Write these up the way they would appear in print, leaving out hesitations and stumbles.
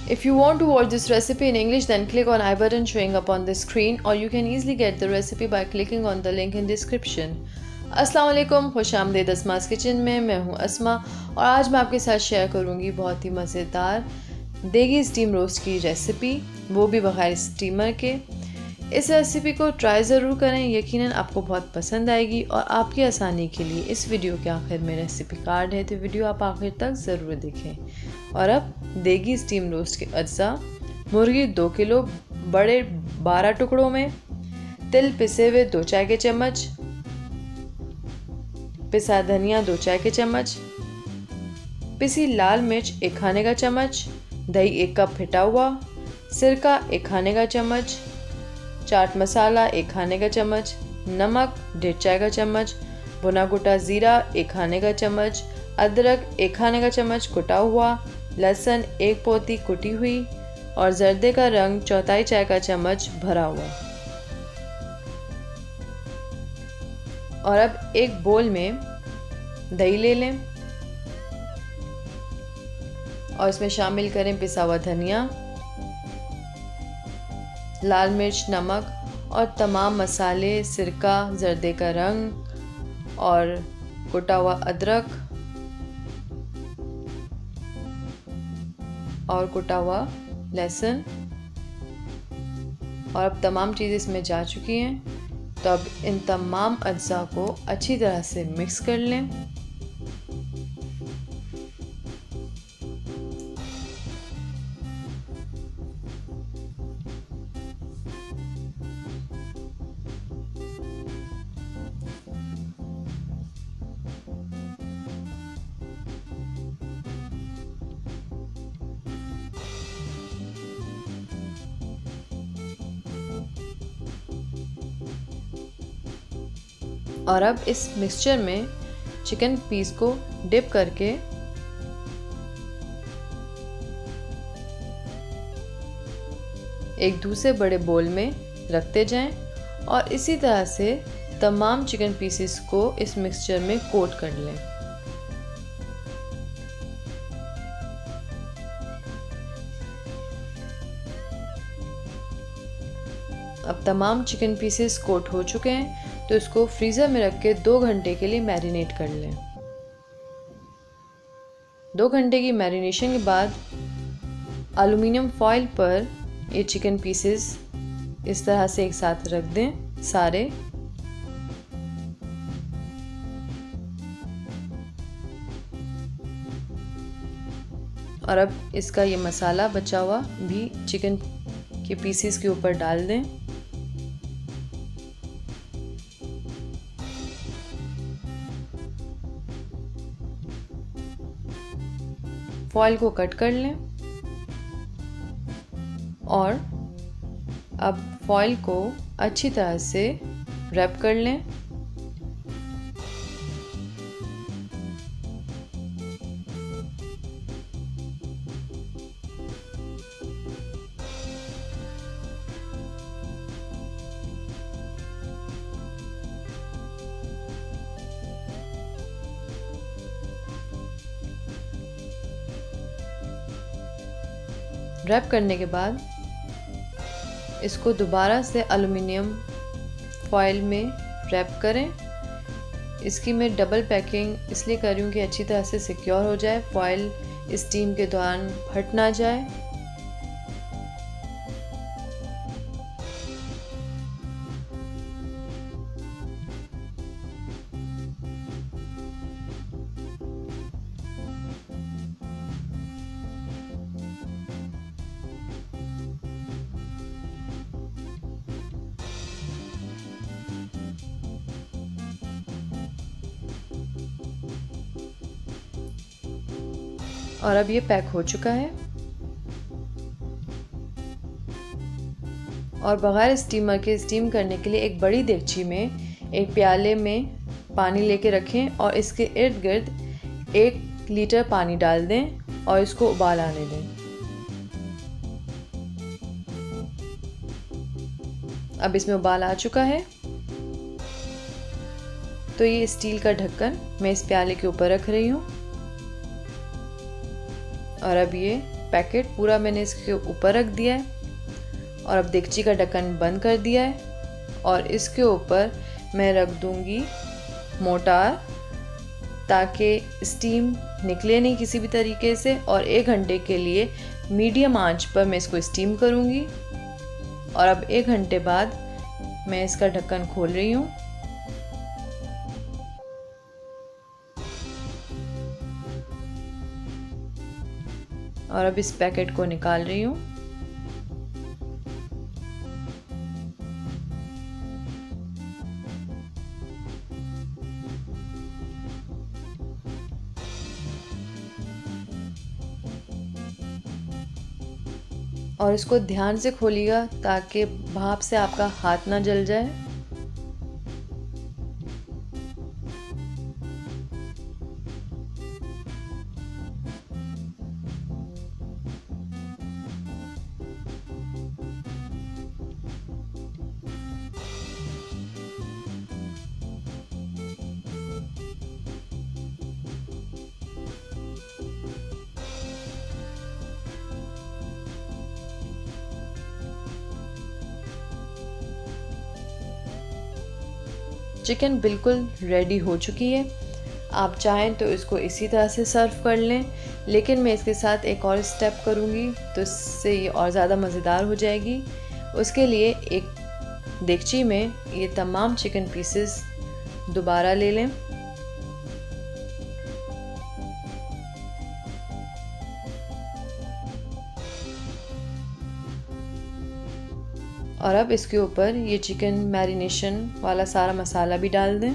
If you want to watch this recipe in English, then click on I button showing up on the screen, or you can easily get the recipe by clicking on the link in description. अस्सलाम वालेकुम, खुश आमदीद Asma's kitchen में। मैं हूं अस्मा और आज मैं आपके साथ शेयर करूंगी बहुत ही मज़ेदार देगी स्टीम रोस्ट की रेसिपी, वो भी बगैर स्टीमर के। इस रेसिपी को ट्राई ज़रूर करें, यकीनन आपको बहुत पसंद आएगी। और आपकी आसानी के लिए इस वीडियो के आखिर में रेसिपी कार्ड है, तो वीडियो आप आखिर तक ज़रूर देखें। और अब देगी स्टीम रोस्ट के अज्जा: मुर्गी 2 किलो बड़े 12 टुकड़ों में, तिल पिसे हुए 2 चाय के चम्मच, पिसा धनिया 2 चाय के चम्मच, पिसी लाल मिर्च 1 खाने का चम्मच, दही 1 कप फिटा हुआ, सिरका 1 खाने का चम्मच, चाट मसाला 1 खाने का चम्मच, नमक 1.5 चाय का चम्मच, भुना कुटा ज़ीरा 1 खाने का चम्मच, अदरक 1 खाने का चम्मच कुटा हुआ, लहसुन 1 पोती कुटी हुई और जर्दे का रंग 1/4 चाय का चम्मच भरा हुआ। और अब एक बोल में दही ले लें और इसमें शामिल करें पिसा हुआ धनिया, लाल मिर्च, नमक और तमाम मसाले, सिरका, जर्दे का रंग और कुटा हुआ अदरक और कुटा हुआ लहसुन। और अब तमाम चीज़ें इसमें जा चुकी हैं, तो अब इन तमाम अज्जा को अच्छी तरह से मिक्स कर लें। और अब इस मिक्सचर में चिकन पीस को डिप करके एक दूसरे बड़े बोल में रखते जाएं और इसी तरह से तमाम चिकन पीसेस को इस मिक्सचर में कोट कर लें। अब तमाम चिकन पीसेस कोट हो चुके हैं, तो इसको फ्रीज़र में रख के 2 घंटे के लिए मैरिनेट कर लें। 2 घंटे की मैरिनेशन के बाद एल्युमिनियम फॉइल पर ये चिकन पीसेस इस तरह से एक साथ रख दें सारे। और अब इसका ये मसाला बचा हुआ भी चिकन के पीसेस के ऊपर डाल दें। फॉइल को कट कर लें और अब फॉइल को अच्छी तरह से रैप कर लें। रैप करने के बाद इसको दोबारा से एल्युमिनियम फॉइल में रैप करें। इसकी मैं डबल पैकिंग इसलिए कर रही हूँ कि अच्छी तरह से सिक्योर हो जाए, फॉइल स्टीम के दौरान फट ना जाए। और अब ये पैक हो चुका है। और बगैर स्टीमर के स्टीम करने के लिए एक बड़ी देगची में एक प्याले में पानी लेके रखें और इसके इर्द गिर्द 1 लीटर पानी डाल दें और इसको उबाल आने दें। अब इसमें उबाल आ चुका है, तो ये स्टील का ढक्कन मैं इस प्याले के ऊपर रख रही हूँ और अब ये पैकेट पूरा मैंने इसके ऊपर रख दिया है और अब देगची का ढक्कन बंद कर दिया है और इसके ऊपर मैं रख दूंगी मोर्टार ताकि स्टीम निकले नहीं किसी भी तरीके से, और 1 घंटे के लिए मीडियम आंच पर मैं इसको स्टीम करूंगी। और अब 1 घंटे बाद मैं इसका ढक्कन खोल रही हूँ और अब इस पैकेट को निकाल रही हूँ। और इसको ध्यान से खोलिएगा ताकि भाप से आपका हाथ ना जल जाए। चिकन बिल्कुल रेडी हो चुकी है। आप चाहें तो इसको इसी तरह से सर्व कर लें, लेकिन मैं इसके साथ एक और स्टेप करूँगी तो इससे ये और ज़्यादा मज़ेदार हो जाएगी। उसके लिए एक देगची में ये तमाम चिकन पीसेस दोबारा ले लें और अब इसके ऊपर ये चिकन मैरिनेशन वाला सारा मसाला भी डाल दें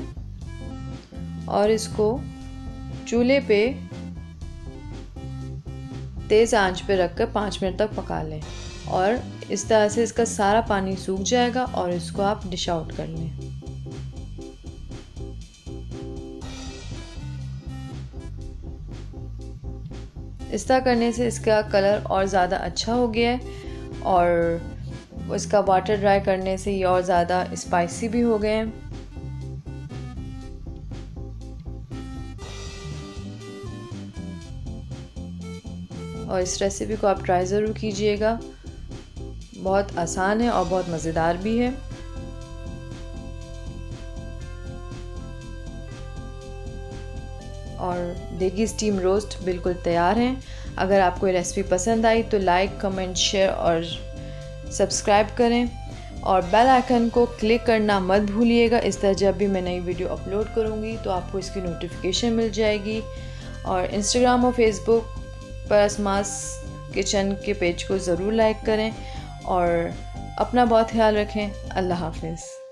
और इसको चूल्हे पे तेज़ आंच पे रखकर 5 मिनट तक पका लें और इस तरह से इसका सारा पानी सूख जाएगा और इसको आप डिश आउट कर लें। इस तरह करने से इसका कलर और ज़्यादा अच्छा हो गया है और इसका वाटर ड्राई करने से ये और ज़्यादा स्पाइसी भी हो गए हैं। और इस रेसिपी को आप ट्राई ज़रूर कीजिएगा, बहुत आसान है और बहुत मज़ेदार भी है। और देगी स्टीम रोस्ट बिल्कुल तैयार हैं। अगर आपको ये रेसिपी पसंद आई तो लाइक, कमेंट, शेयर और सब्सक्राइब करें और बेल आइकन को क्लिक करना मत भूलिएगा। इस तरह जब भी मैं नई वीडियो अपलोड करूँगी तो आपको इसकी नोटिफिकेशन मिल जाएगी। और इंस्टाग्राम और फेसबुक पर अस्मास किचन के पेज को ज़रूर लाइक करें और अपना बहुत ख्याल रखें। अल्लाह हाफिज़।